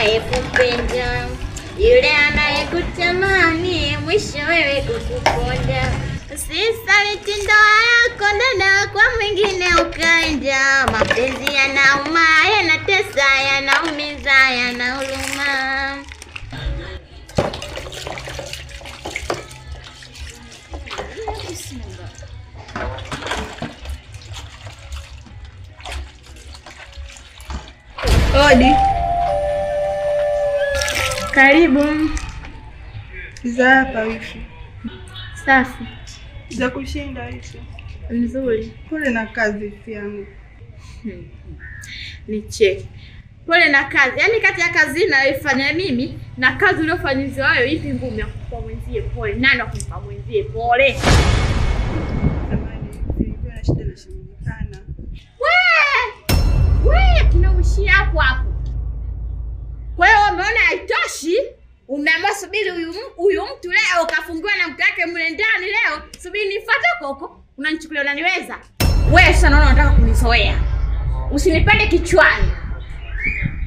anayekupenda, yule anayekutamani, mwisho wewe kukuponda. Usisaliti ndoa yako dada kwa mwingine ukaenda. Mapenzi yanauma, yanatesa, yanaumiza, yanahuruma. Odi. Karibu. Za hapa wifi. Safi. Za kushinda wifi. Nzuri. Pole na kazi yangu. Nicheke. Pole na kazi. Yaani kati ya kazi ninayoifanya mimi na kazi uliyofanyizwa wewe ipi ngumu ya kumpa mwenzie pole? Nani akumpa mwenzie pole? Samahani, nilikuwa na shida na shimikana. Wewe tunaushia hapo hapo. Kwa hiyo umeona haitoshi? Umeamua subiri huyu mtu leo kafungiwa na mke wake mle ndani leo. Subiri nifuate huko. Unanichukulia unaniweza? Wewe sasa naona unataka kunizoea. Usinipande kichwani.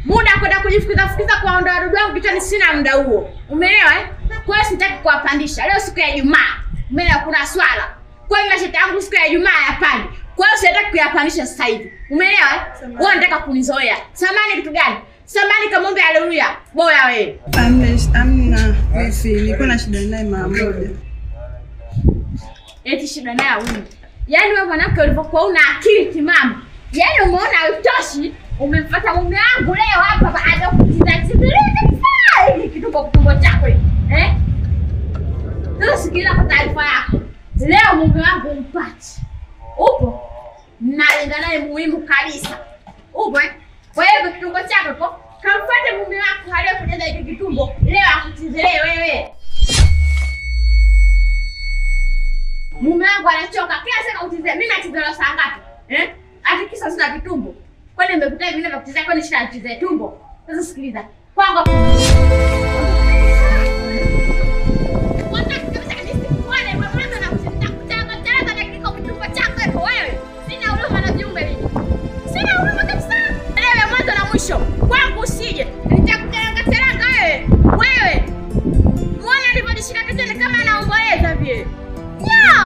Muda kwenda kujifukiza kwa ondoa wadudu wangu kichwani sina muda huo. Umeelewa eh? Kwa hiyo sitaki kuwapandisha. Leo siku ya Ijumaa. Umeelewa kuna swala. Kwa hiyo mashati yangu siku ya Ijumaa yapande. Kwa hiyo sitaki kuyapandisha sasa hivi. Umeelewa eh? Wewe unataka kunizoea. Samani kitu gani? Samani kamombe haleluya. Boya wewe. Amna wifi, nilikuwa na shida naye mara moja. Eti shida naye huyu. Yaani wewe mwanamke ulipokuwa una akili timamu. Yaani umeona haitoshi, umemfuata mume wangu leo hapa baada ya kutizatizilika hivi kitumbo chako eh? Sasa sikiliza kwa taarifa yako. Leo mume wangu mpati. Upo? Nalenga naye muhimu kabisa. Upo eh? Kwa hiyo kitumbo chako kwa kamfuate mume wako hali kujaza hiki kitumbo. Leo akutizelee wewe. Mume wangu anachoka kila siku utizee. Mimi natizela saa ngapi? Eh? Akikisa sina vitumbo. Kwani nimekuta hivi vile vya kutizea kwani shida natizea tumbo? Sasa sikiliza. Kwangu